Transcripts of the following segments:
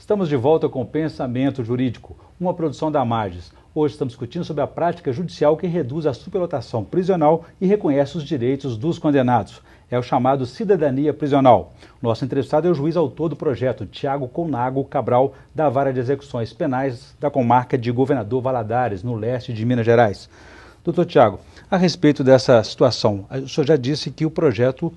Estamos de volta com o Pensamento Jurídico, uma produção da Magis. Hoje estamos discutindo sobre a prática judicial que reduz a superlotação prisional e reconhece os direitos dos condenados. É o chamado cidadania prisional. Nosso entrevistado é o juiz autor do projeto, Tiago Conago Cabral, da Vara de Execuções Penais da comarca de Governador Valadares, no leste de Minas Gerais. Doutor Tiago, a respeito dessa situação, o senhor já disse que o projeto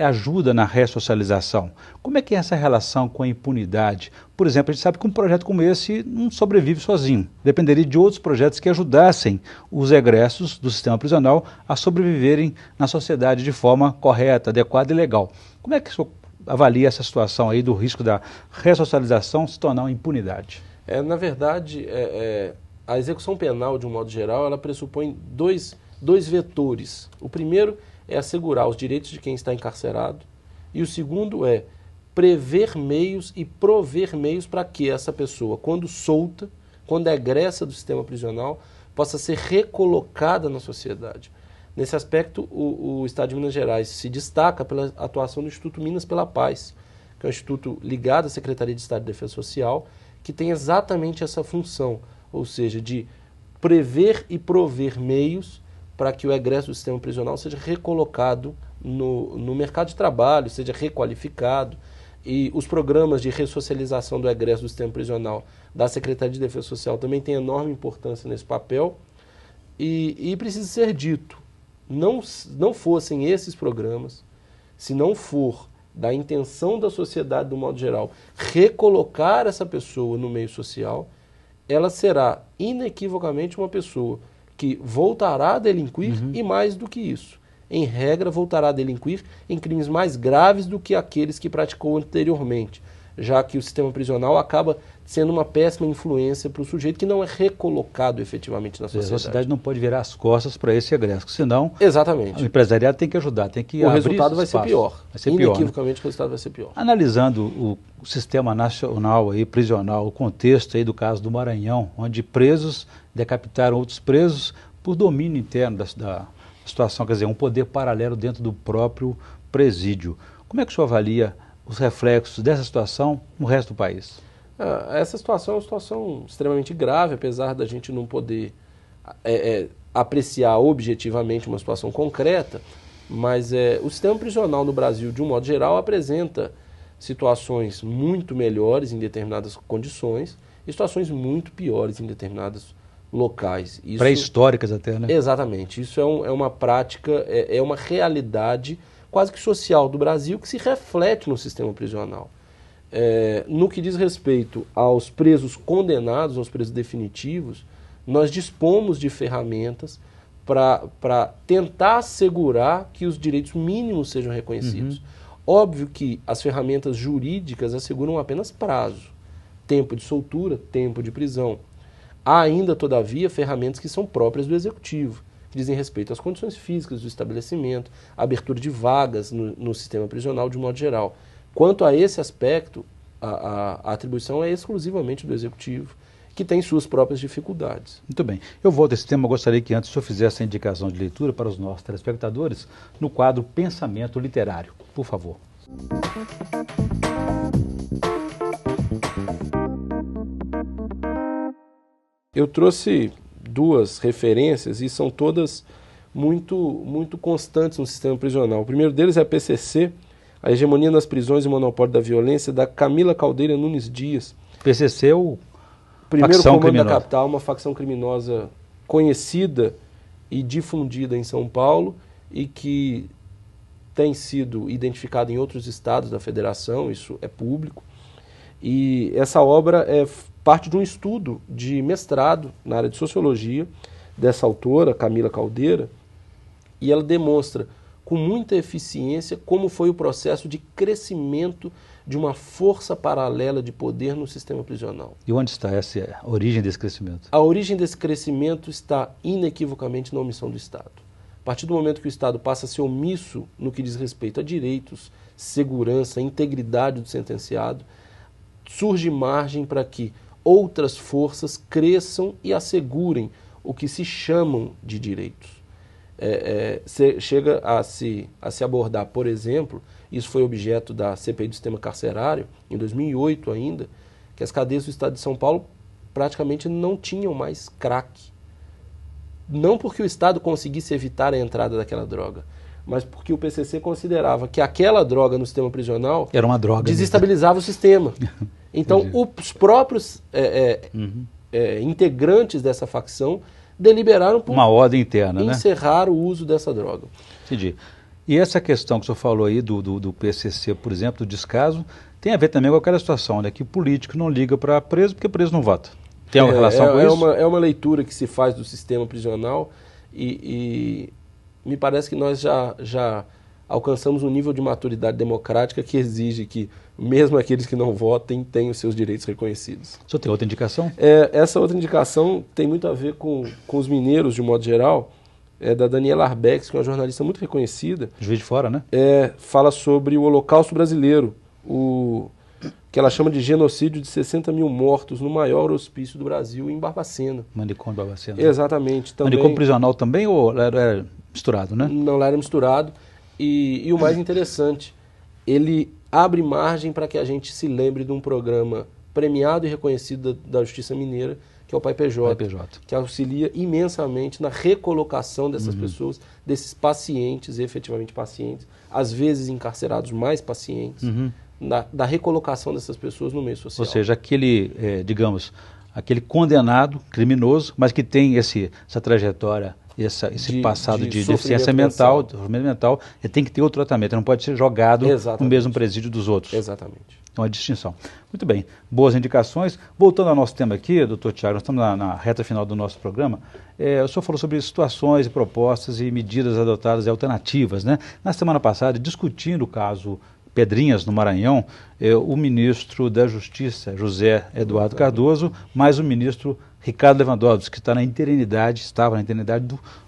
ajuda na ressocialização. Como é que é essa relação com a impunidade? Por exemplo, a gente sabe que um projeto como esse não sobrevive sozinho. Dependeria de outros projetos que ajudassem os egressos do sistema prisional a sobreviverem na sociedade de forma correta, adequada e legal. Como é que o senhor avalia essa situação aí do risco da ressocialização se tornar uma impunidade? Na verdade, a execução penal, de um modo geral, ela pressupõe dois vetores. O primeiro é assegurar os direitos de quem está encarcerado, e o segundo é prever meios e prover meios para que essa pessoa, quando solta, quando egressa do sistema prisional, possa ser recolocada na sociedade. Nesse aspecto, o Estado de Minas Gerais se destaca pela atuação do Instituto Minas pela Paz, que é um instituto ligado à Secretaria de Estado de Defesa Social, que tem exatamente essa função, ou seja, de prever e prover meios para que o egresso do sistema prisional seja recolocado no mercado de trabalho, seja requalificado. E os programas de ressocialização do egresso do sistema prisional da Secretaria de Defesa Social também têm enorme importância nesse papel. E precisa ser dito, não fossem esses programas, se não for da intenção da sociedade, do modo geral, recolocar essa pessoa no meio social, ela será inequivocamente uma pessoa que voltará a delinquir e mais do que isso. Em regra, voltará a delinquir em crimes mais graves do que aqueles que praticou anteriormente, já que o sistema prisional acaba sendo uma péssima influência para o sujeito que não é recolocado efetivamente na sociedade. A sociedade não pode virar as costas para esse egresso, senão exatamente. O empresariado tem que ajudar, tem que abrir resultado vai ser pior. Vai ser pior, inequivocamente, né? O resultado vai ser pior. Analisando o sistema nacional aí, prisional, o contexto aí do caso do Maranhão, onde presos decapitaram outros presos por domínio interno da situação, quer dizer, um poder paralelo dentro do próprio presídio. Como é que o senhor avalia os reflexos dessa situação no resto do país? Essa situação é uma situação extremamente grave, apesar da gente não poder apreciar objetivamente uma situação concreta, mas o sistema prisional no Brasil, de um modo geral, apresenta situações muito melhores em determinadas condições e situações muito piores em determinados locais. Pré-históricas até, né? Exatamente. Isso é uma prática, é uma realidade quase que social do Brasil que se reflete no sistema prisional. No que diz respeito aos presos condenados, aos presos definitivos, nós dispomos de ferramentas para tentar assegurar que os direitos mínimos sejam reconhecidos. Óbvio que as ferramentas jurídicas asseguram apenas prazo, tempo de soltura, tempo de prisão. Há ainda, todavia, ferramentas que são próprias do Executivo, que dizem respeito às condições físicas do estabelecimento, a abertura de vagas no sistema prisional de um modo geral. Quanto a esse aspecto, a atribuição é exclusivamente do Executivo, que tem suas próprias dificuldades. Muito bem. Eu volto a esse tema, gostaria que antes o senhor fizesse a indicação de leitura para os nossos telespectadores no quadro Pensamento Literário. Por favor. Eu trouxe duas referências e são todas muito constantes no sistema prisional. O primeiro deles é a PCC, A Hegemonia nas Prisões e o Monopólio da Violência, da Camila Caldeira Nunes Dias. PCC é o primeiro comando da capital, uma facção criminosa conhecida e difundida em São Paulo e que tem sido identificada em outros estados da federação, isso é público. E essa obra é parte de um estudo de mestrado na área de sociologia dessa autora, Camila Caldeira, e ela demonstra com muita eficiência como foi o processo de crescimento de uma força paralela de poder no sistema prisional. E onde está a origem desse crescimento? A origem desse crescimento está inequivocamente na omissão do Estado. A partir do momento que o Estado passa a ser omisso no que diz respeito a direitos, segurança, integridade do sentenciado, surge margem para que outras forças cresçam e assegurem o que se chamam de direitos. Chega a se abordar, por exemplo, isso foi objeto da CPI do sistema carcerário, em 2008 ainda, que as cadeias do estado de São Paulo praticamente não tinham mais crack. Não porque o Estado conseguisse evitar a entrada daquela droga, mas porque o PCC considerava que aquela droga no sistema prisional era uma droga, desestabilizava o sistema. Então, os próprios integrantes dessa facção deliberaram por uma ordem interna, encerrar o uso dessa droga. Entendi. E essa questão que o senhor falou aí do PCC, por exemplo, do descaso, tem a ver também com aquela situação, né, que o político não liga para preso porque preso não vota. Tem uma relação com isso? É uma leitura que se faz do sistema prisional e me parece que nós já alcançamos um nível de maturidade democrática que exige que mesmo aqueles que não votem tenham os seus direitos reconhecidos. O senhor tem outra indicação? Essa outra indicação tem muito a ver com os mineiros, de modo geral, da Daniela Arbex, que é uma jornalista muito reconhecida. Juiz de Fora, né? Fala sobre o Holocausto brasileiro, que ela chama de genocídio de 60 mil mortos no maior hospício do Brasil, em Barbacena. Manicômio de Barbacena. Exatamente. Também, manicômio prisional também ou era misturado, né? Não, lá era misturado. E o mais interessante, ele abre margem para que a gente se lembre de um programa premiado e reconhecido da Justiça Mineira, que é o Pai PJ, que auxilia imensamente na recolocação dessas pessoas, desses pacientes, efetivamente pacientes, às vezes encarcerados mais pacientes, da recolocação dessas pessoas no meio social. Ou seja, aquele, digamos, aquele condenado criminoso, mas que tem essa trajetória, esse passado de deficiência mental, ele tem que ter outro tratamento, ele não pode ser jogado no mesmo presídio dos outros. Exatamente. É uma distinção. Muito bem, boas indicações. Voltando ao nosso tema aqui, doutor Tiago, nós estamos na reta final do nosso programa. O senhor falou sobre situações e propostas e medidas adotadas e alternativas, né? Na semana passada, discutindo o caso Pedrinhas, no Maranhão, o ministro da Justiça, José Eduardo Cardoso, mais o ministro Ricardo Lewandowski, que estava na interinidade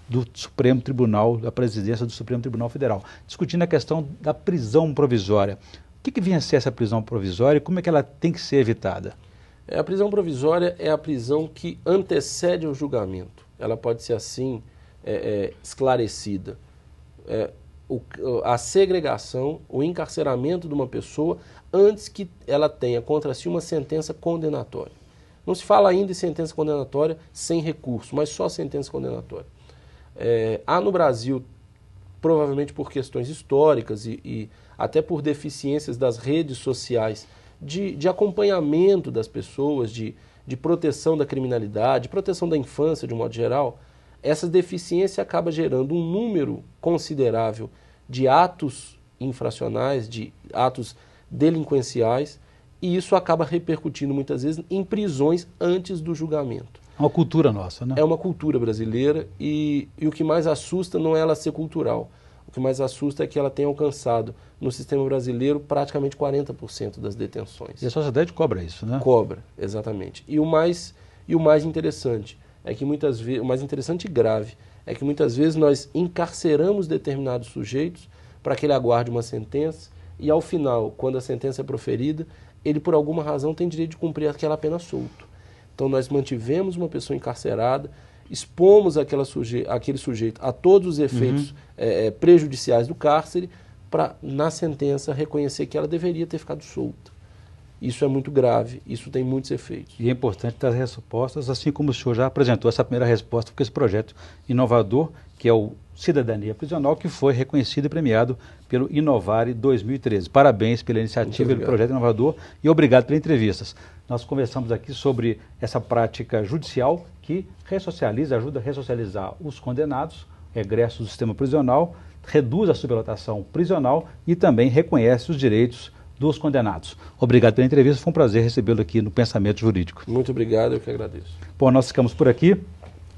do Supremo Tribunal, da presidência do Supremo Tribunal Federal, discutindo a questão da prisão provisória. O que vinha a ser essa prisão provisória e como é que ela tem que ser evitada? A prisão provisória é a prisão que antecede o julgamento. Ela pode ser assim esclarecida. A segregação, o encarceramento de uma pessoa antes que ela tenha contra si uma sentença condenatória. Não se fala ainda em sentença condenatória sem recurso, mas só sentença condenatória. Há no Brasil, provavelmente por questões históricas e até por deficiências das redes sociais, de acompanhamento das pessoas, de proteção da criminalidade, de proteção da infância de um modo geral, essa deficiência acaba gerando um número considerável de atos infracionais, de atos delinquenciais, e isso acaba repercutindo muitas vezes em prisões antes do julgamento. É uma cultura nossa, né? É uma cultura brasileira e o que mais assusta não é ela ser cultural. O que mais assusta é que ela tenha alcançado no sistema brasileiro praticamente 40% das detenções. E a sociedade cobra isso, né? Cobra, exatamente. E o mais interessante é que muitas vezes, o mais interessante e grave, é que muitas vezes nós encarceramos determinados sujeitos para que ele aguarde uma sentença e ao final, quando a sentença é proferida, ele por alguma razão tem direito de cumprir aquela pena solto. Então nós mantivemos uma pessoa encarcerada, expomos aquele sujeito a todos os efeitos prejudiciais do cárcere para, na sentença, reconhecer que ela deveria ter ficado solta. Isso é muito grave, isso tem muitos efeitos. E é importante dar respostas, assim como o senhor já apresentou essa primeira resposta com esse projeto inovador, que é o Cidadania Prisional, que foi reconhecido e premiado pelo Inovare 2013. Parabéns pela iniciativa, pelo projeto inovador e obrigado pelas entrevistas. Nós conversamos aqui sobre essa prática judicial que ajuda a ressocializar os condenados, egressos do sistema prisional, reduz a superlotação prisional e também reconhece os direitos dos condenados. Obrigado pela entrevista, foi um prazer recebê-lo aqui no Pensamento Jurídico. Muito obrigado, eu que agradeço. Bom, nós ficamos por aqui.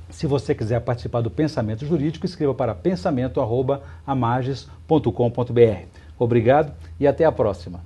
Se você quiser participar do Pensamento Jurídico, escreva para pensamento@amages.com.br. Obrigado e até a próxima.